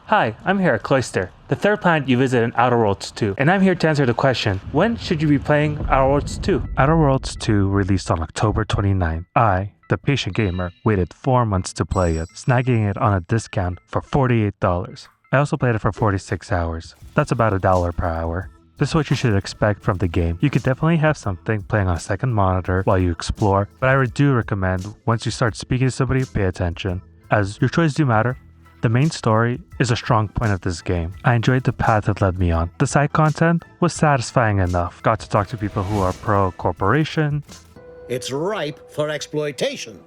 Hi, I'm here at Cloister, the third planet you visit in Outer Worlds 2, and I'm here to answer the question, when should you be playing Outer Worlds 2? Outer Worlds 2 released on October 29. I, the patient gamer, waited 4 months to play it, snagging it on a discount for $48. I also played it for 46 hours. That's about $1 per hour. This is what you should expect from the game. You could definitely have something playing on a second monitor while you explore, but I do recommend once you start speaking to somebody, pay attention, as your choices do matter. The main story is a strong point of this game. I enjoyed the path it led me on. The side content was satisfying enough. Got to talk to people who are pro-corporation. It's ripe for exploitation.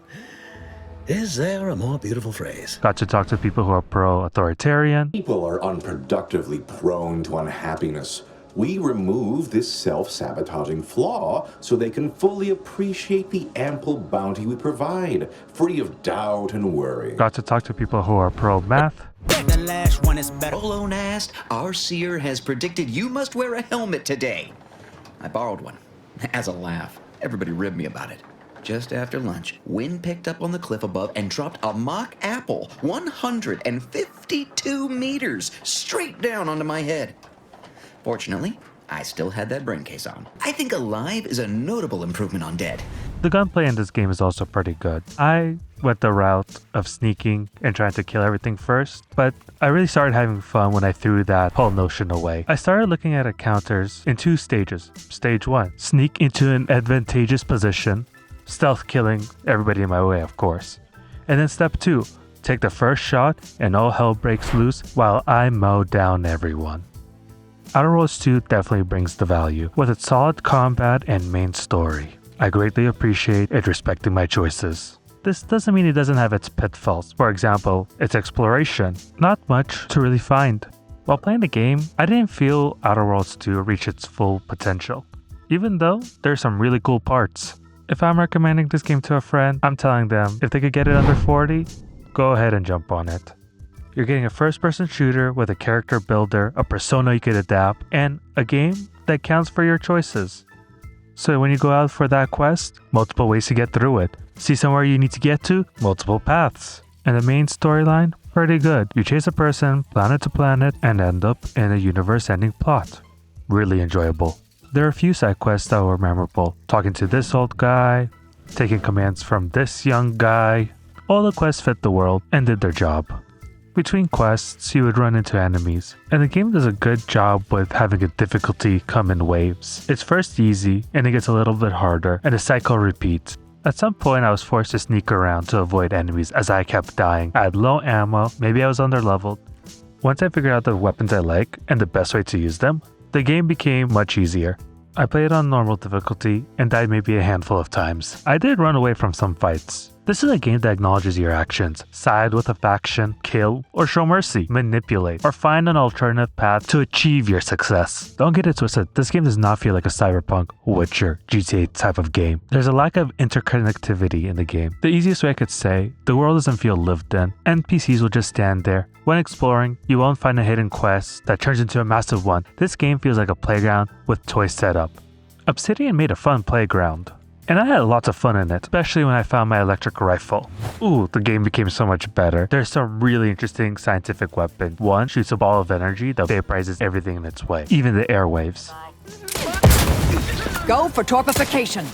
Is there a more beautiful phrase? Got to talk to people who are pro-authoritarian. People are unproductively prone to unhappiness. We remove this self-sabotaging flaw so they can fully appreciate the ample bounty we provide, free of doubt and worry. Got to talk to people who are pro-math. The last one is better. Alone asked, our seer has predicted you must wear a helmet today. I borrowed one, as a laugh. Everybody ribbed me about it. Just after lunch, wind picked up on the cliff above and dropped a mock apple 152 meters straight down onto my head. Fortunately, I still had that brain case on. I think alive is a notable improvement on dead. The gunplay in this game is also pretty good. I went the route of sneaking and trying to kill everything first, but I really started having fun when I threw that whole notion away. I started looking at encounters in 2 stages. Stage 1, sneak into an advantageous position, stealth killing everybody in my way, of course. And then step 2, take the first shot and all hell breaks loose while I mow down everyone. Outer Worlds 2 definitely brings the value, with its solid combat and main story. I greatly appreciate it respecting my choices. This doesn't mean it doesn't have its pitfalls. For example, its exploration. Not much to really find. While playing the game, I didn't feel Outer Worlds 2 reach its full potential, even though there's some really cool parts. If I'm recommending this game to a friend, I'm telling them if they could get it under 40, go ahead and jump on it. You're getting a first-person shooter with a character builder, a persona you could adapt, and a game that counts for your choices. So when you go out for that quest, multiple ways to get through it. See somewhere you need to get to, multiple paths. And the main storyline, pretty good. You chase a person, planet to planet, and end up in a universe-ending plot. Really enjoyable. There are a few side quests that were memorable. Talking to this old guy, taking commands from this young guy. All the quests fit the world and did their job. Between quests, you would run into enemies, and the game does a good job with having a difficulty come in waves. It's first easy, and it gets a little bit harder, and the cycle repeats. At some point, I was forced to sneak around to avoid enemies as I kept dying. I had low ammo, maybe I was underleveled. Once I figured out the weapons I like, and the best way to use them, the game became much easier. I played on normal difficulty, and died maybe a handful of times. I did run away from some fights. This is a game that acknowledges your actions. Side with a faction, kill, or show mercy, manipulate, or find an alternative path to achieve your success. Don't get it twisted, this game does not feel like a Cyberpunk, Witcher, GTA type of game. There's a lack of interconnectivity in the game. The easiest way I could say, the world doesn't feel lived in. NPCs will just stand there. When exploring, you won't find a hidden quest that turns into a massive one. This game feels like a playground with toys set up. Obsidian made a fun playground. And I had lots of fun in it, especially when I found my electric rifle. Ooh, the game became so much better. There's some really interesting scientific weapons. One shoots a ball of energy that vaporizes everything in its way, even the airwaves. Go for torpification.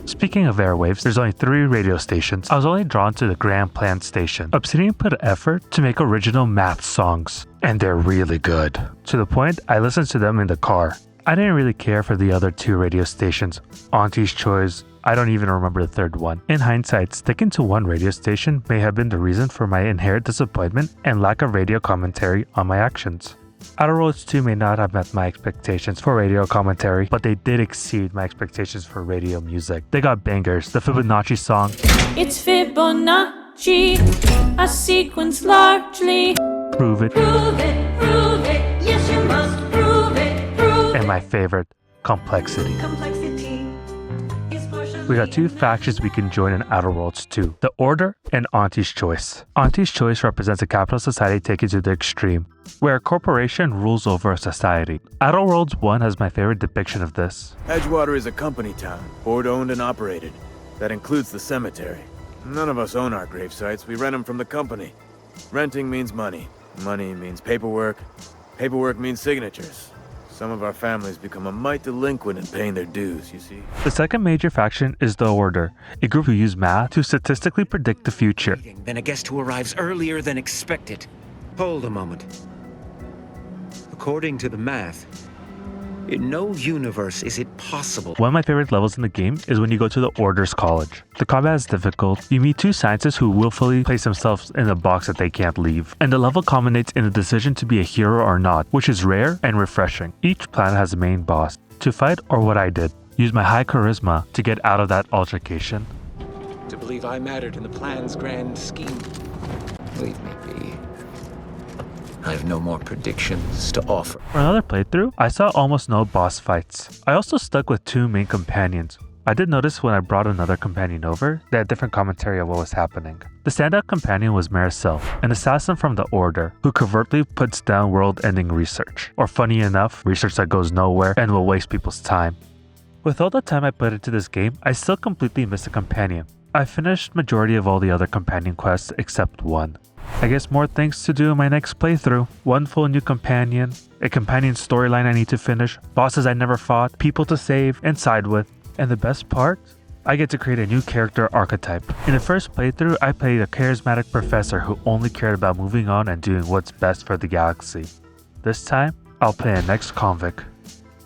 Speaking of airwaves, there's only 3 radio stations. I was only drawn to the Grand Plan station. Obsidian put effort to make original math songs, and they're really good. To the point, I listened to them in the car. I didn't really care for the other 2 radio stations. Auntie's Choice, I don't even remember the 3rd one. In hindsight, sticking to one radio station may have been the reason for my inherent disappointment and lack of radio commentary on my actions. Outer Worlds 2 may not have met my expectations for radio commentary, but they did exceed my expectations for radio music. They got bangers, the Fibonacci song. It's Fibonacci, a sequence largely. Prove it. Prove it, yes you must prove it. And my favorite, Complexity. Complexity is partially. We got 2 factions we can join in Outer Worlds 2, the Order and Auntie's Choice. Auntie's Choice represents a capitalist society taken to the extreme, where a corporation rules over a society. Outer Worlds 1 has my favorite depiction of this. Edgewater is a company town, board owned and operated. That includes the cemetery. None of us own our grave sites, we rent them from the company. Renting means money. Money means paperwork. Paperwork means signatures. Some of our families become a mite delinquent in paying their dues, you see. The second major faction is the Order, a group who use math to statistically predict the future. Then a guest who arrives earlier than expected. Hold a moment. According to the math, in no universe is it possible. One of my favorite levels in the game is when you go to the Order's college. The combat is difficult. You meet two scientists who willfully place themselves in a box that they can't leave. And the level culminates in a decision to be a hero or not, which is rare and refreshing. Each planet has a main boss. To fight, or what I did, use my high charisma to get out of that altercation. To believe I mattered in the plan's grand scheme. Leave me be. I have no more predictions to offer. For another playthrough, I saw almost no boss fights. I also stuck with two main companions. I did notice when I brought another companion over, they had different commentary on what was happening. The standout companion was Maricel, an assassin from the Order, who covertly puts down world-ending research. Or funny enough, research that goes nowhere and will waste people's time. With all the time I put into this game, I still completely missed a companion. I finished majority of all the other companion quests except one. I guess more things to do in my next playthrough. One full new companion, a companion storyline I need to finish, bosses I never fought, people to save and side with. And the best part? I get to create a new character archetype. In the first playthrough, I played a charismatic professor who only cared about moving on and doing what's best for the galaxy. This time, I'll play an ex-convict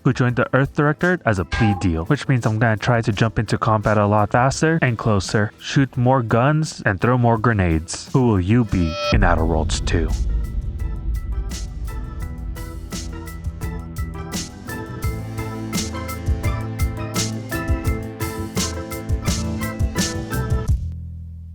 who joined the Earth Protectorate as a plea deal, which means I'm gonna try to jump into combat a lot faster and closer, shoot more guns, and throw more grenades. Who will you be in Outer Worlds 2?